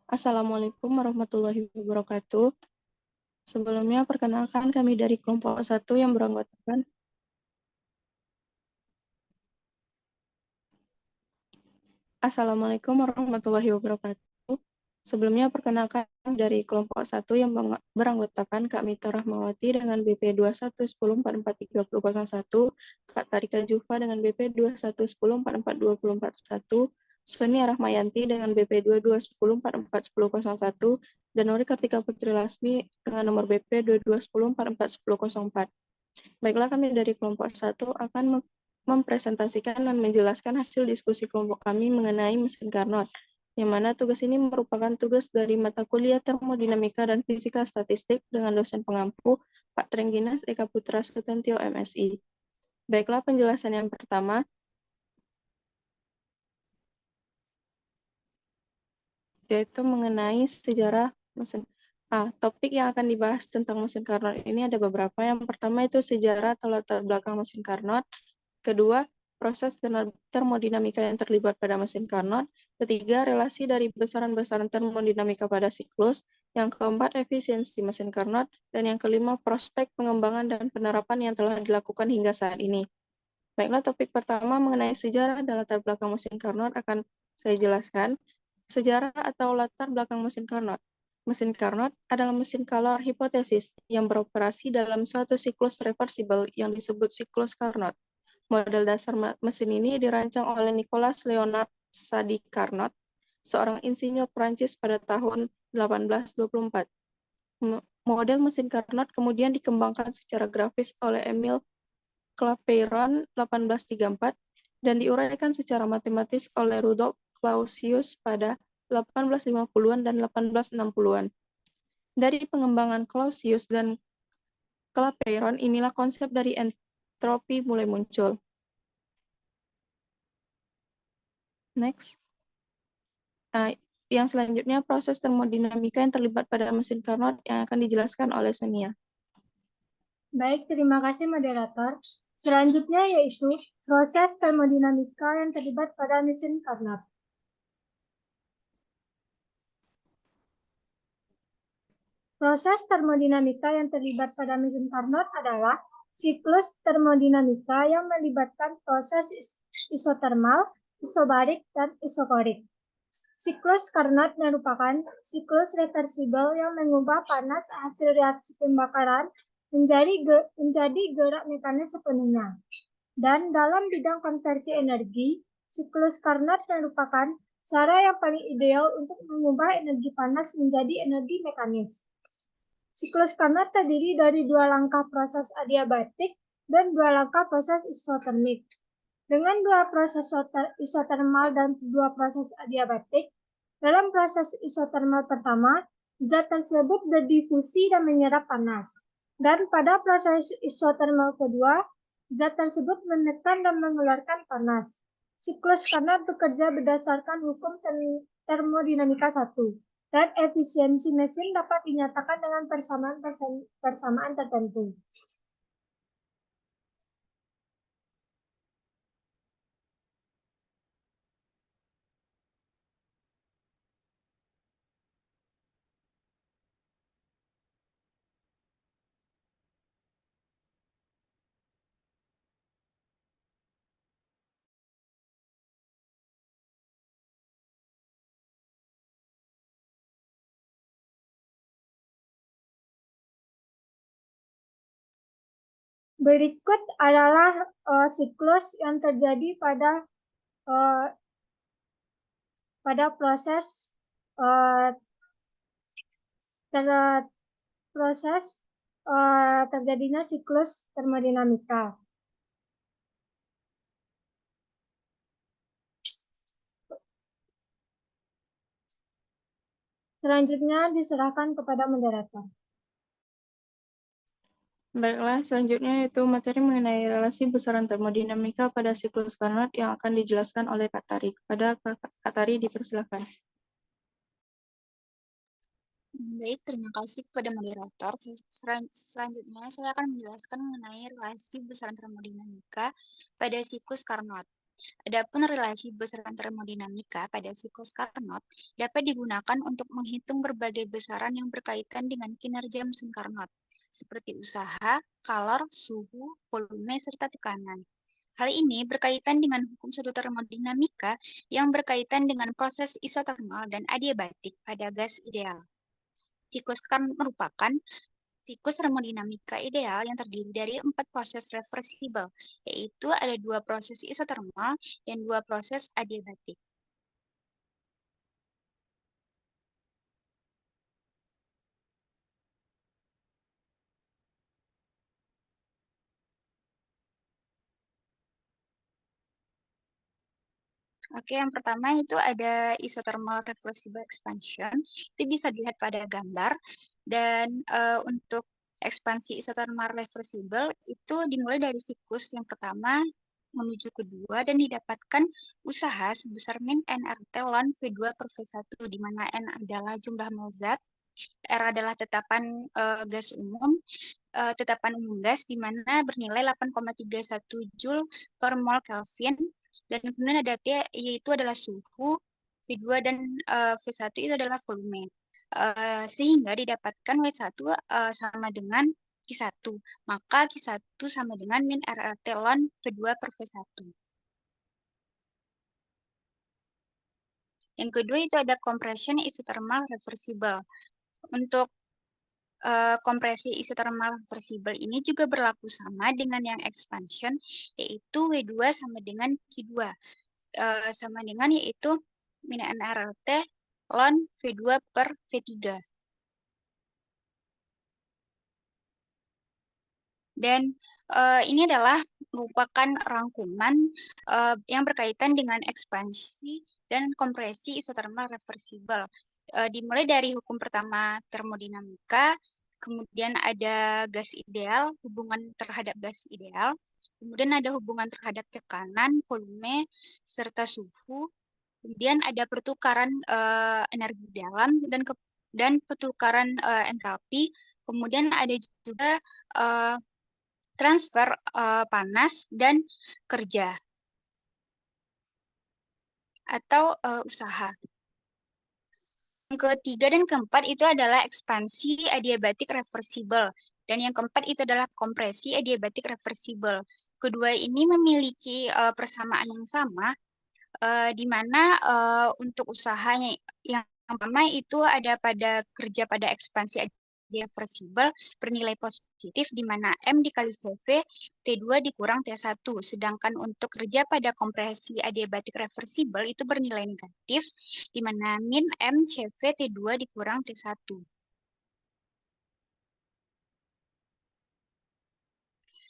Assalamualaikum warahmatullahi wabarakatuh. Sebelumnya, perkenalkan kami dari kelompok 1 yang beranggotakan Assalamualaikum warahmatullahi wabarakatuh. Sebelumnya, perkenalkan dari kelompok 1 yang beranggotakan Kak Mita Rahmawati dengan BP 2110443001, Kak Tarika Jufa dengan BP 2110442041, Sonia Rahmayanti dengan BP 2210441001, dan Nuri Kartika Putri Lasmi dengan nomor BP 2210441004. Baiklah, kami dari kelompok 1 akan mempresentasikan dan menjelaskan hasil diskusi kelompok kami mengenai mesin Carnot, yang mana tugas ini merupakan tugas dari mata kuliah termodinamika dan fisika statistik dengan dosen pengampu Pak Trengginas Eka Putra Sutentio MSI. Baiklah, penjelasan yang pertama, yaitu mengenai sejarah mesin. Topik yang akan dibahas tentang mesin Carnot ini ada beberapa. Yang pertama itu sejarah atau latar belakang mesin Carnot. Kedua, proses termodinamika yang terlibat pada mesin Carnot. Ketiga, relasi dari besaran-besaran termodinamika pada siklus. Yang keempat, efisiensi mesin Carnot. Dan yang kelima, prospek pengembangan dan penerapan yang telah dilakukan hingga saat ini. Baiklah, topik pertama mengenai sejarah dan latar belakang mesin Carnot akan saya jelaskan. Sejarah atau latar belakang mesin Carnot. Mesin Carnot adalah mesin Calor hipotesis yang beroperasi dalam suatu siklus reversible yang disebut siklus Carnot. Model dasar mesin ini dirancang oleh Nicolas Leonard Sadi Carnot, seorang insinyur Prancis pada tahun 1824. Model mesin Carnot kemudian dikembangkan secara grafis oleh Emile Clapeyron 1834 dan diuraikan secara matematis oleh Rudolf Clausius pada 1850-an dan 1860-an. Dari pengembangan Clausius dan Clapeyron, inilah konsep dari entropi mulai muncul. Next. Yang selanjutnya proses termodinamika yang terlibat pada mesin Carnot yang akan dijelaskan oleh Sonia. Baik, terima kasih moderator. Selanjutnya yaitu proses termodinamika yang terlibat pada mesin Carnot. Proses termodinamika yang terlibat pada mesin Carnot adalah siklus termodinamika yang melibatkan proses isotermal, isobarik, dan isokorik. Siklus Carnot merupakan siklus reversibel yang mengubah panas hasil reaksi pembakaran menjadi gerak mekanis sepenuhnya. Dan dalam bidang konversi energi, siklus Carnot merupakan cara yang paling ideal untuk mengubah energi panas menjadi energi mekanis. Siklus Carnot terdiri dari 2 langkah proses adiabatik dan 2 langkah proses isotermik. Dengan 2 proses isotermal dan 2 proses adiabatik, dalam proses isotermal pertama, zat tersebut berdifusi dan menyerap panas. Dan pada proses isotermal kedua, zat tersebut menekan dan mengeluarkan panas. Siklus Carnot bekerja berdasarkan hukum termodinamika 1, dan efisiensi mesin dapat dinyatakan dengan persamaan tertentu. Berikut adalah siklus yang terjadi pada proses terjadinya siklus termodinamika. Selanjutnya diserahkan kepada moderator. Baiklah, selanjutnya yaitu materi mengenai relasi besaran termodinamika pada siklus Carnot yang akan dijelaskan oleh Kak Tari. Kepada Kak Tari dipersilakan. Baik, terima kasih kepada moderator. Selanjutnya saya akan menjelaskan mengenai relasi besaran termodinamika pada siklus Carnot. Adapun relasi besaran termodinamika pada siklus Carnot dapat digunakan untuk menghitung berbagai besaran yang berkaitan dengan kinerja mesin Carnot, seperti usaha, kalor, suhu, volume, serta tekanan. Hal ini berkaitan dengan hukum satu termodinamika yang berkaitan dengan proses isotermal dan adiabatik pada gas ideal. Siklus Carnot merupakan siklus termodinamika ideal yang terdiri dari 4 proses reversibel, yaitu ada 2 proses isotermal dan 2 proses adiabatik. Oke, yang pertama itu ada isothermal reversible expansion. Itu bisa dilihat pada gambar. Dan untuk ekspansi isothermal reversible itu dimulai dari siklus yang pertama menuju kedua dan didapatkan usaha sebesar min nRT ln V2 per V1, di mana N adalah jumlah mol zat, R adalah tetapan gas umum, tetapan umum gas di mana bernilai 8,31 Joule per mol Kelvin, dan kemudian ada T yaitu adalah suhu, V2 dan V1 itu adalah volume. Sehingga didapatkan W1 sama dengan Q1. Maka Q1 sama dengan min RRT ln V2 per V1. Yang kedua itu ada compression isothermal reversible. Untuk kompresi isothermal reversible ini juga berlaku sama dengan yang expansion, yaitu W2 sama dengan Q2. Sama dengan yaitu min nRT ln V2 per V3. Dan ini adalah merupakan rangkuman yang berkaitan dengan ekspansi dan kompresi isothermal reversible. Dimulai dari hukum pertama termodinamika, kemudian ada gas ideal, hubungan terhadap gas ideal, kemudian ada hubungan terhadap tekanan, volume, serta suhu, kemudian ada pertukaran energi dalam dan pertukaran entalpi, kemudian ada juga transfer panas dan kerja atau usaha. Yang ketiga dan keempat itu adalah ekspansi adiabatik reversible. Dan yang keempat itu adalah kompresi adiabatik reversible. Kedua ini memiliki persamaan yang sama, di mana untuk usahanya yang pertama itu ada pada kerja pada ekspansi reversible bernilai positif, di mana M dikali CV T2 dikurang T1. Sedangkan untuk kerja pada kompresi adiabatik reversible itu bernilai negatif, di mana min M CV T2 dikurang T1.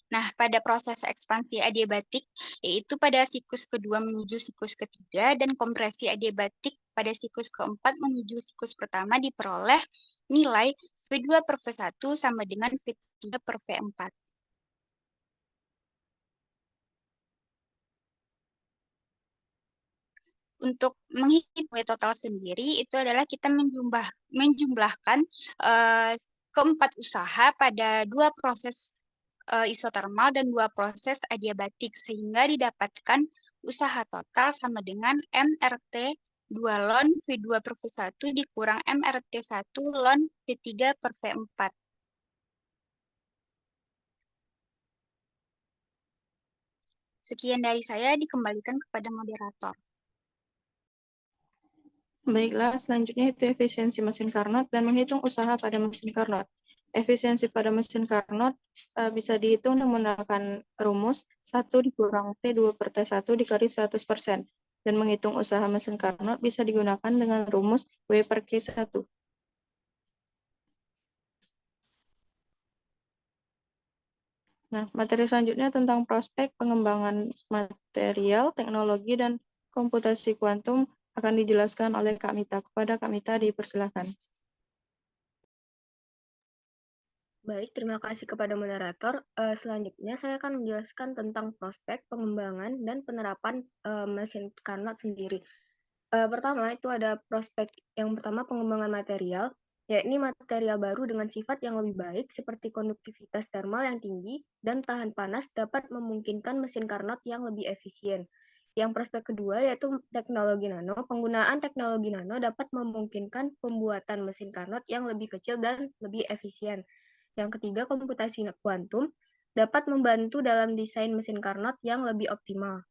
Nah, pada proses ekspansi adiabatik, yaitu pada siklus kedua menuju siklus ketiga, dan kompresi adiabatik pada siklus keempat menuju siklus pertama diperoleh nilai V2 per V1 sama dengan V3 per V4. Untuk menghitung W total sendiri, itu adalah kita menjumlahkan keempat usaha pada 2 proses isotermal dan 2 proses adiabatik, sehingga didapatkan usaha total sama dengan MRT 2 ln V2 per V1 dikurang MRT 1 ln V3 per V4. Sekian dari saya, dikembalikan kepada moderator. Baiklah, selanjutnya itu efisiensi mesin Carnot dan menghitung usaha pada mesin Carnot. Efisiensi pada mesin Carnot bisa dihitung menggunakan rumus 1 dikurang T2 per T1 dikali 100%. Dan menghitung usaha mesin Carnot bisa digunakan dengan rumus W per Q1. Nah, materi selanjutnya tentang prospek pengembangan material, teknologi, dan komputasi kuantum akan dijelaskan oleh Kak Mita. Kepada Kak Mita dipersilakan. Baik, terima kasih kepada moderator. Selanjutnya saya akan menjelaskan tentang prospek pengembangan dan penerapan mesin Carnot sendiri. Pertama itu ada prospek yang pertama pengembangan material, yakni material baru dengan sifat yang lebih baik seperti konduktivitas termal yang tinggi dan tahan panas dapat memungkinkan mesin Carnot yang lebih efisien. Yang prospek kedua yaitu teknologi nano. Penggunaan teknologi nano dapat memungkinkan pembuatan mesin Carnot yang lebih kecil dan lebih efisien. Yang ketiga, komputasi kuantum dapat membantu dalam desain mesin Carnot yang lebih optimal.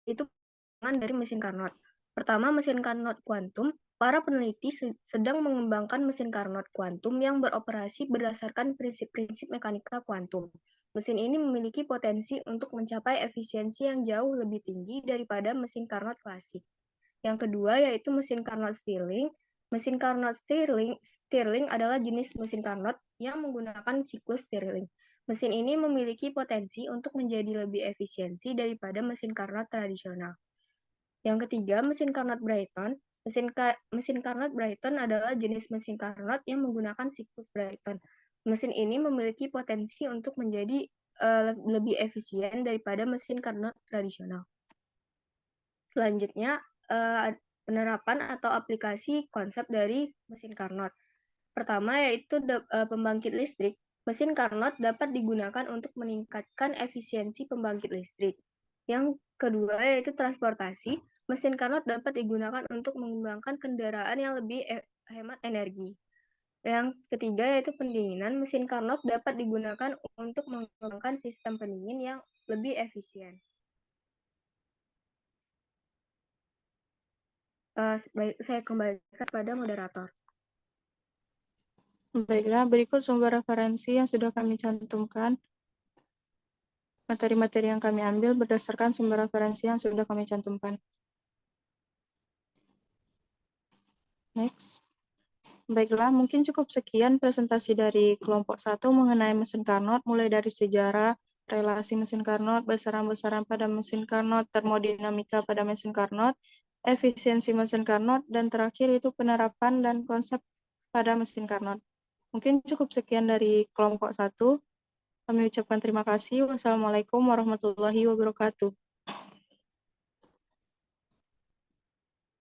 Itu pengembangan dari mesin Carnot. Pertama, mesin Carnot kuantum. Para peneliti sedang mengembangkan mesin Carnot kuantum yang beroperasi berdasarkan prinsip-prinsip mekanika kuantum. Mesin ini memiliki potensi untuk mencapai efisiensi yang jauh lebih tinggi daripada mesin Carnot klasik. Yang kedua yaitu mesin Carnot Stirling. Mesin Carnot Stirling adalah jenis mesin Carnot yang menggunakan siklus Stirling. Mesin ini memiliki potensi untuk menjadi lebih efisiensi daripada mesin Carnot tradisional. Yang ketiga, mesin Carnot Brayton. Mesin Carnot Brayton adalah jenis mesin Carnot yang menggunakan siklus Brayton. Mesin ini memiliki potensi untuk menjadi lebih efisien daripada mesin Carnot tradisional. Selanjutnya, penerapan atau aplikasi konsep dari mesin Carnot. Pertama yaitu pembangkit listrik. Mesin Carnot dapat digunakan untuk meningkatkan efisiensi pembangkit listrik. Yang kedua yaitu transportasi. Mesin Carnot dapat digunakan untuk mengembangkan kendaraan yang lebih hemat energi. Yang ketiga yaitu pendinginan. Mesin Carnot dapat digunakan untuk mengembangkan sistem pendingin yang lebih efisien. Baik, saya kembalikan kepada moderator. Baiklah, berikut sumber referensi yang sudah kami cantumkan. Materi-materi yang kami ambil berdasarkan sumber referensi yang sudah kami cantumkan. Next. Baiklah, mungkin cukup sekian presentasi dari kelompok 1 mengenai mesin Carnot, mulai dari sejarah, relasi mesin Carnot, besaran-besaran pada mesin Carnot, termodinamika pada mesin Carnot, efisiensi mesin Carnot, dan terakhir itu penerapan dan konsep pada mesin Carnot. Mungkin cukup sekian dari kelompok 1. Kami ucapkan terima kasih. Wassalamualaikum warahmatullahi wabarakatuh.